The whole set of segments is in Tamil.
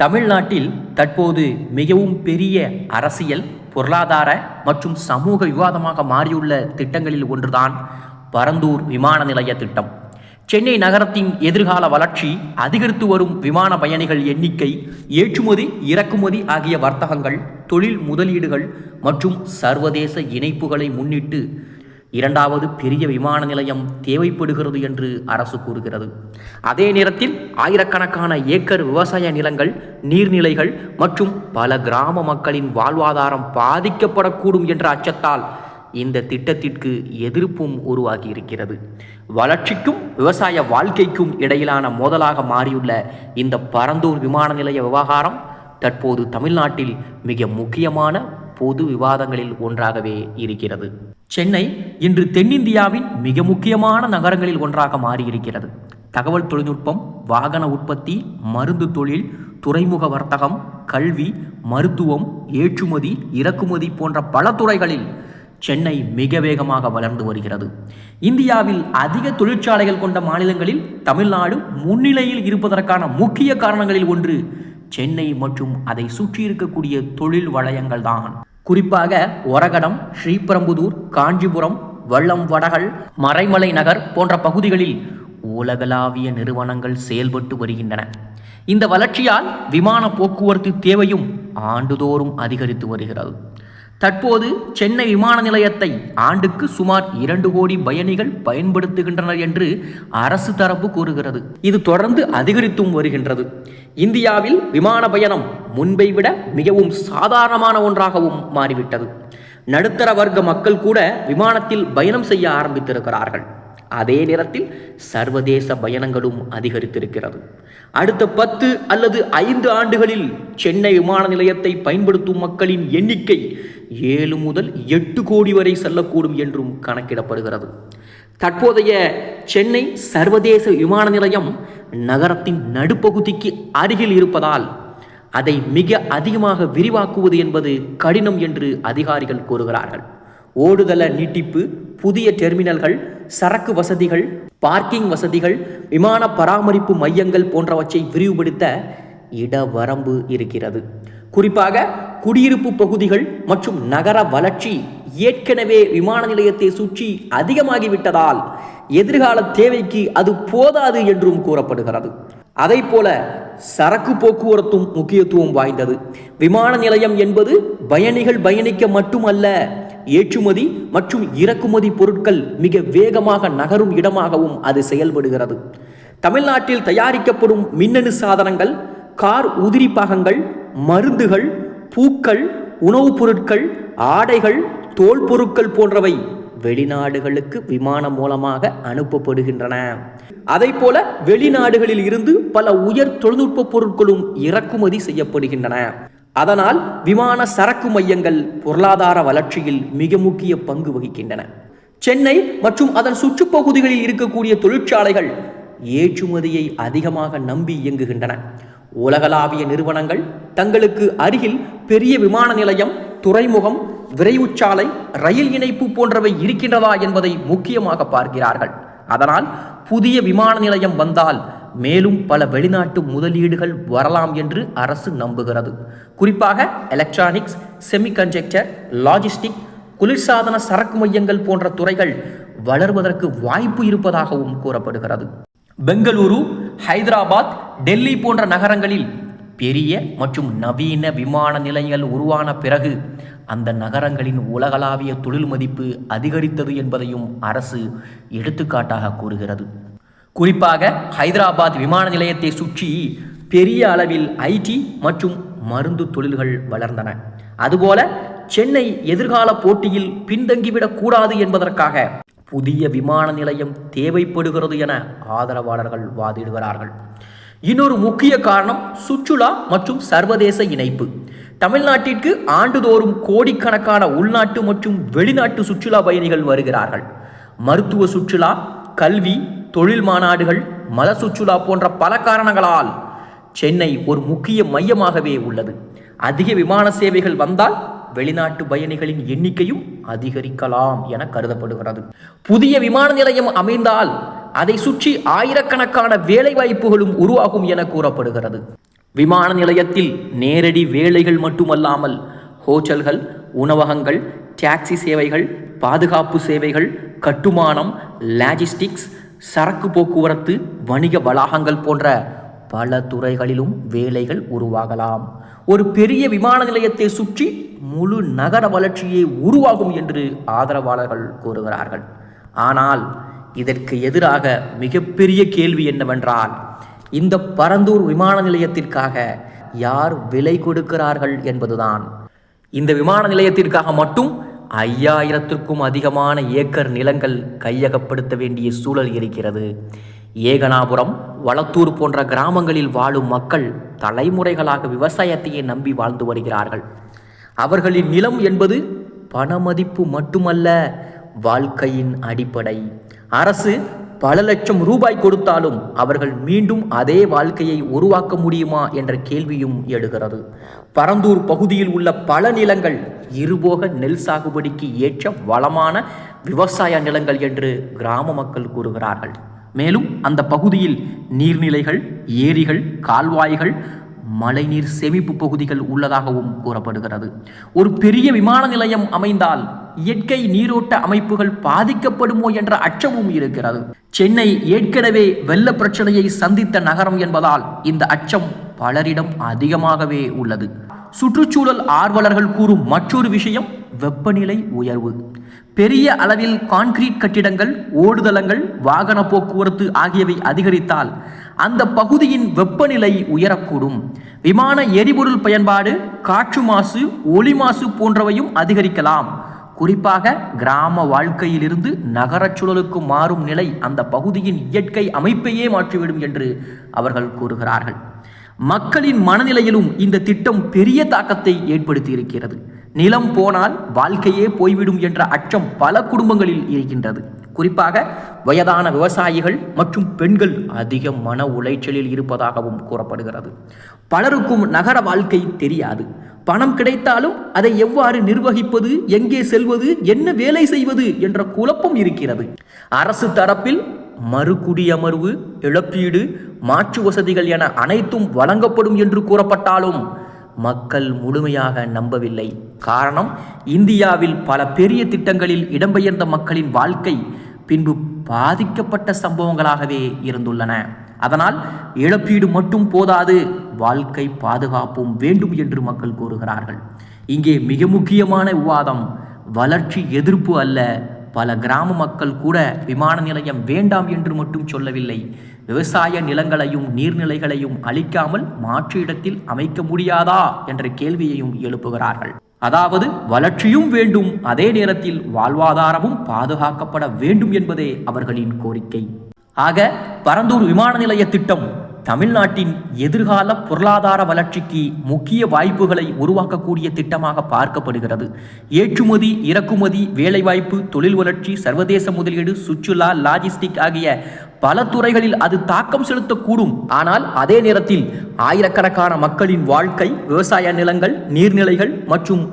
தமிழ்நாட்டில் தற்போது மிகவும் பெரிய அரசியல், பொருளாதார மற்றும் சமூக விவாதமாக மாறியுள்ள திட்டங்களில் ஒன்றுதான் பரந்தூர் விமான நிலைய திட்டம். சென்னை நகரத்தின் எதிர்கால வளர்ச்சி, அதிகரித்து வரும் விமான பயணிகள் எண்ணிக்கை, ஏற்றுமதி இறக்குமதி ஆகிய வர்த்தகங்கள், தொழில் முதலீடுகள் மற்றும் சர்வதேச இணைப்புகளை முன்னிட்டு இரண்டாவது பெரிய விமான நிலையம் தேவைப்படுகிறது என்று அரசு கூறுகிறது. அதே நேரத்தில் ஆயிரக்கணக்கான ஏக்கர் விவசாய நிலங்கள், நீர்நிலைகள் மற்றும் பல கிராம மக்களின் வாழ்வாதாரம் பாதிக்கப்படக்கூடும் என்ற அச்சத்தால் இந்த திட்டத்திற்கு எதிர்ப்பும் உருவாகி இருக்கிறது. வளர்ச்சிக்கும் விவசாய வாழ்க்கைக்கும் இடையிலான மோதலாக மாறியுள்ள இந்த பரந்தூர் விமான நிலைய விவகாரம் தற்போது தமிழ்நாட்டில் மிக முக்கியமான பொது விவாதங்களில் ஒன்றாகவே இருக்கிறது. சென்னை இன்று தென்னிந்தியாவின் மிக முக்கியமான நகரங்களில் ஒன்றாக மாறியிருக்கிறது. தகவல் தொழில்நுட்பம், வாகன உற்பத்தி, மருந்து தொழில், துறைமுக வர்த்தகம், கல்வி, மருத்துவம், ஏற்றுமதி இறக்குமதி போன்ற பல துறைகளில் சென்னை மிக வேகமாக வளர்ந்து வருகிறது. இந்தியாவில் அதிக தொழிற்சாலைகள் கொண்ட மாநிலங்களில் தமிழ்நாடு முன்னிலையில் இருப்பதற்கான முக்கிய காரணங்களில் ஒன்று சென்னை மற்றும் அதை சுற்றி இருக்கக்கூடிய தொழில் வளையங்கள் தான். குறிப்பாக ஒரகடம், ஸ்ரீபெரும்புதூர், காஞ்சிபுரம், வல்லம் வடகல், மறைமலை நகர் போன்ற பகுதிகளில் உலகளாவிய நிறுவனங்கள் செயல்பட்டு வருகின்றன. இந்த வளர்ச்சியால் விமான போக்குவரத்து தேவையும் ஆண்டுதோறும் அதிகரித்து வருகிறது. தற்போது சென்னை விமான நிலையத்தை ஆண்டுக்கு சுமார் 2 கோடி பயணிகள் பயன்படுத்துகின்றனர் என்று அரசு தரப்பு கூறுகிறது. இது தொடர்ந்து அதிகரித்தும் வருகின்றது. இந்தியாவில் விமான பயணம் முன்பை விட மிகவும் சாதாரணமான ஒன்றாகவும் மாறிவிட்டது. நடுத்தர வர்க்க மக்கள் கூட விமானத்தில் பயணம் செய்ய ஆரம்பித்திருக்கிறார்கள். அதே நேரத்தில் சர்வதேச பயணங்களும் அதிகரித்திருக்கிறது. அடுத்த 10 அல்லது 5 ஆண்டுகளில் சென்னை விமான நிலையத்தை பயன்படுத்தும் மக்களின் எண்ணிக்கை 7 முதல் 8 கோடி வரை செல்லக்கூடும் என்றும் கணக்கிடப்படுகிறது. தற்போதைய சென்னை சர்வதேச விமான நிலையம் நகரத்தின் நடுப்பகுதிக்கு அருகில் இருப்பதால் அதை மிக அதிகமாக விரிவாக்குவது என்பது கடினம் என்று அதிகாரிகள் கூறுகிறார்கள். ஓடுதள நீட்டிப்பு, புதிய டெர்மினல்கள், சரக்கு வசதிகள், பார்க்கிங் வசதிகள், விமான பராமரிப்பு மையங்கள் போன்றவற்றை விரிவுபடுத்த இடவரம்பு இருக்கிறது. குறிப்பாக குடியிருப்பு பகுதிகள் மற்றும் நகர வளர்ச்சி ஏற்கனவே விமான நிலையத்தை சுற்றி அதிகமாகிவிட்டதால் எதிர்கால தேவைக்கு அது போதாது என்றும் கூறப்படுகிறது. அதை போல சரக்கு போக்குவரத்தும் முக்கியத்துவம் வாய்ந்தது. விமான நிலையம் என்பது பயணிகள் பயணிக்க மட்டுமல்ல, ஏற்றுமதி மற்றும் இறக்குமதி பொருட்கள் மிக வேகமாக நகரும் இடமாகவும் அது செயல்படுகிறது. தமிழ்நாட்டில் தயாரிக்கப்படும் மின்னணு சாதனங்கள், கார் உதிரி பாகங்கள், மருந்துகள், பூக்கள், உணவுப் பொருட்கள், ஆடைகள், தோல் பொருட்கள் போன்றவை வெளிநாடுகளுக்கு விமானம் மூலமாக அனுப்பப்படுகின்றன. அதை போல வெளிநாடுகளில் இருந்து பல உயர் தொழில்நுட்ப பொருட்களும் இறக்குமதி செய்யப்படுகின்றன. அதனால் விமான சரக்கு மையங்கள் பொருளாதார வளர்ச்சியில் மிக முக்கிய பங்கு வகிக்கின்றன. சென்னை மற்றும் அதன் சுற்றுப்பகுதிகளில் இருக்கக்கூடிய தொழிற்சாலைகள் ஏற்றுமதியை அதிகமாக நம்பி இயங்குகின்றன. உலகளாவிய நிறுவனங்கள் தங்களுக்கு அருகில் பெரிய விமான நிலையம், துறைமுகம், விரைவுச்சாலை, ரயில் இணைப்பு போன்றவை இருக்கின்றதா என்பதை முக்கியமாக பார்க்கிறார்கள். அதனால் புதிய விமான நிலையம் வந்தால் மேலும் பல வெளிநாட்டு முதலீடுகள் வரலாம் என்று அரசு நம்புகிறது. குறிப்பாக எலக்ட்ரானிக்ஸ், செமிகண்டக்டர், லாஜிஸ்டிக், குளிர்சாதன சரக்கு மையங்கள் போன்ற துறைகள் வளர்வதற்கு வாய்ப்பு இருப்பதாகவும் கூறப்படுகிறது. பெங்களூரு, ஹைதராபாத், டெல்லி போன்ற நகரங்களில் பெரிய மற்றும் நவீன விமான நிலையங்கள் உருவான பிறகு அந்த நகரங்களின் உலகளாவிய தொழில் மதிப்பு அதிகரித்தது என்பதையும் அரசு எடுத்துக்காட்டாக கூறுகிறது. குறிப்பாக ஹைதராபாத் விமான நிலையத்தை சுற்றி பெரிய அளவில் ஐடி மற்றும் மருந்து தொழில்கள் வளர்ந்தன. அதுபோல சென்னை எதிர்கால போட்டியில் பின்தங்கிவிடக் கூடாது என்பதற்காக புதிய விமான நிலையம் தேவைப்படுகிறது என ஆதரவாளர்கள் வாதிடுகிறார்கள். இன்னொரு முக்கிய காரணம் சுற்றுலா மற்றும் சர்வதேச இணைப்பு. தமிழ்நாட்டிற்கு ஆண்டுதோறும் கோடிக்கணக்கான உள்நாட்டு மற்றும் வெளிநாட்டு சுற்றுலா பயணிகள் வருகிறார்கள். மருத்துவ சுற்றுலா, கல்வி, தொழில் மாநாடுகள், மத சுற்றுலா போன்ற பல காரணங்களால் சென்னை ஒரு முக்கிய மையமாகவே உள்ளது. அதிக விமான சேவைகள் வந்தால் வெளிநாட்டு பயணிகளின் எண்ணிக்கையும் அதிகரிக்கலாம் என கருதப்படுகிறது. புதிய விமான நிலையம் அமைந்தால் அதை சுற்றி ஆயிரக்கணக்கான வேலை வாய்ப்புகளும் உருவாகும் என கூறப்படுகிறது. விமான நிலையத்தில் நேரடி வேலைகள் மட்டுமல்லாமல் ஹோட்டல்கள், உணவகங்கள், டாக்ஸி சேவைகள், பாதுகாப்பு சேவைகள், கட்டுமானம், லாஜிஸ்டிக்ஸ், சரக்கு போக்குவரத்து, வணிக வளாகங்கள் போன்ற பல துறைகளிலும் வேலைகள் உருவாகலாம். ஒரு பெரிய விமான நிலையத்தை சுற்றி முழு நகர வளர்ச்சியே உருவாகும் என்று ஆதரவாளர்கள் கூறுகிறார்கள். ஆனால் இதற்கு எதிராக மிகப்பெரிய கேள்வி என்னவென்றால், இந்த பரந்தூர் விமான நிலையத்திற்காக யார் விலை கொடுக்கிறார்கள் என்பதுதான். இந்த விமான நிலையத்திற்காக மட்டும் 5000த்திற்கும் அதிகமான ஏக்கர் நிலங்கள் கையகப்படுத்த வேண்டிய சூழல் இருக்கிறது. ஏகனாபுரம், வளத்தூர் போன்ற கிராமங்களில் வாழும் மக்கள் தலைமுறைகளாக விவசாயத்தையே நம்பி வாழ்ந்து வருகிறார்கள். அவர்களின் நிலம் என்பது பணமதிப்பு மட்டுமல்ல, வாழ்க்கையின் அடிப்படை. அரசு பல லட்சம் ரூபாய் கொடுத்தாலும் அவர்கள் மீண்டும் அதே வாழ்க்கையை உருவாக்க முடியுமா என்ற கேள்வியும் எழுகிறது. பரந்தூர் பகுதியில் உள்ள பல நிலங்கள் இருபோக நெல் சாகுபடிக்கு ஏற்ற வளமான விவசாய நிலங்கள் என்று கிராம மக்கள் கூறுகிறார்கள். மேலும் அந்த பகுதியில் நீர்நிலைகள், ஏரிகள், கால்வாய்கள், மழைநீர் சேமிப்பு பகுதிகள் உள்ளதாகவும் கூறப்படுகிறது. ஒரு பெரிய விமான நிலையம் அமைந்தால் இயற்கை நீரோட்ட அமைப்புகள் பாதிக்கப்படுமோ என்ற அச்சமும் இருக்கிறது. சென்னை ஏற்கனவே வெள்ள பிரச்சனையை சந்தித்த நகரம் என்பதால் இந்த அச்சம் பலரிடம் அதிகமாகவே உள்ளது. சுற்றுச்சூழல் ஆர்வலர்கள் கூறும் மற்றொரு விஷயம் வெப்பநிலை உயர்வு. பெரிய அளவில் கான்கிரீட் கட்டிடங்கள், ஓடுதளங்கள், வாகன போக்குவரத்து ஆகியவை அதிகரித்தால் அந்த பகுதியின் வெப்பநிலை உயரக்கூடும். விமான எரிபொருள் பயன்பாடு, காற்று மாசு, ஒளி மாசு போன்றவையும் அதிகரிக்கலாம். குறிப்பாக கிராம வாழ்க்கையிலிருந்து நகரச் சூழலுக்கு மாறும் நிலை அந்த பகுதியின் இயற்கை அமைப்பையே மாற்றிவிடும் என்று அவர்கள் கூறுகிறார்கள். மக்களின் மனநிலையிலும் இந்த திட்டம் பெரிய தாக்கத்தை ஏற்படுத்தி இருக்கிறது. நிலம் போனால் வாழ்க்கையே போய்விடும் என்ற அச்சம் பல குடும்பங்களில் இருக்கின்றது. குறிப்பாக வயதான விவசாயிகள் மற்றும் பெண்கள் அதிக மன உளைச்சலில் இருப்பதாகவும் கூறப்படுகிறது. பலருக்கும் நகர வாழ்க்கை தெரியாது. பணம் கிடைத்தாலும் அதை எவ்வாறு நிர்வகிப்பது, எங்கே செல்வது, என்ன வேலை செய்வது என்ற குழப்பம் இருக்கிறது. அரசு தரப்பில் மறுகுடியமர்வு, இழப்பீடு, மாற்று வசதிகள் என அனைத்தும் வழங்கப்படும் என்று கூறப்பட்டாலும் மக்கள் முழுமையாக நம்பவில்லை. காரணம், இந்தியாவில் பல பெரிய திட்டங்களில் இடம்பெயர்ந்த மக்களின் வாழ்க்கை பின்பு பாதிக்கப்பட்ட சம்பவங்களாகவே இருந்துள்ளன. அதனால் இழப்பீடு மட்டும் போதாது, வாழ்க்கை பாதுகாப்பும் வேண்டும் என்று மக்கள் கூறுகிறார்கள். இங்கே மிக முக்கியமான விவாதம் வளர்ச்சி எதிர்ப்பு அல்ல. பல கிராம மக்கள் கூட விமான நிலையம் வேண்டாம் என்று மட்டும் சொல்லவில்லை. விவசாய நிலங்களையும் நீர்நிலைகளையும் அழிக்காமல் மாற்று இடத்தில் அமைக்க முடியாதா என்ற கேள்வியையும் எழுப்புகிறார்கள். அதாவது வளர்ச்சியும் வேண்டும், அதே நேரத்தில் வாழ்வாதாரமும் பாதுகாக்கப்பட வேண்டும் என்பதே அவர்களின் கோரிக்கை. ஆக பரந்தூர் விமான நிலைய திட்டம் தமிழ்நாட்டின் எதிர்கால பொருளாதார வளர்ச்சிக்கு முக்கிய வாய்ப்புகளை உருவாக்கக்கூடிய திட்டமாக பார்க்கப்படுகிறது. ஏற்றுமதி, இறக்குமதி, வேலைவாய்ப்பு, தொழில் வளர்ச்சி, சர்வதேச முதலீடு, சுற்றுலா, லாஜிஸ்டிக் ஆகிய பல துறைகளில் அது தாக்கம் செலுத்தக்கூடும். ஆனால் அதே நேரத்தில் ஆயிரக்கணக்கான மக்களின் வாழ்க்கை, விவசாய நிலங்கள், நீர்நிலைகள் மற்றும்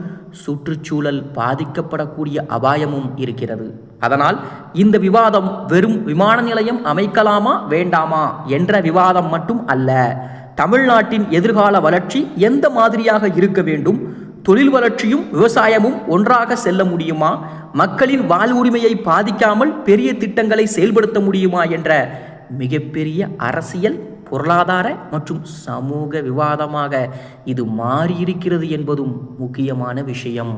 சுற்றுச்சூழல் பாதிக்கப்படக்கூடிய அபாயமும் இருக்கிறது. அதனால் இந்த விவாதம் வெறும் விமான நிலையம் அமைக்கலாமா வேண்டாமா என்ற விவாதம் மட்டும் அல்ல. தமிழ்நாட்டின் எதிர்கால வளர்ச்சி எந்த மாதிரியாக இருக்க வேண்டும், தொழில் வளர்ச்சியும் விவசாயமும் ஒன்றாக செல்ல முடியுமா, மக்களின் வாழ்வுரிமையை பாதிக்காமல் பெரிய திட்டங்களை செயல்படுத்த முடியுமா என்ற மிகப்பெரிய அரசியல், பொருளாதார மற்றும் சமூக விவாதமாக இது மாறியிருக்கிறது என்பதும் முக்கியமான விஷயம்.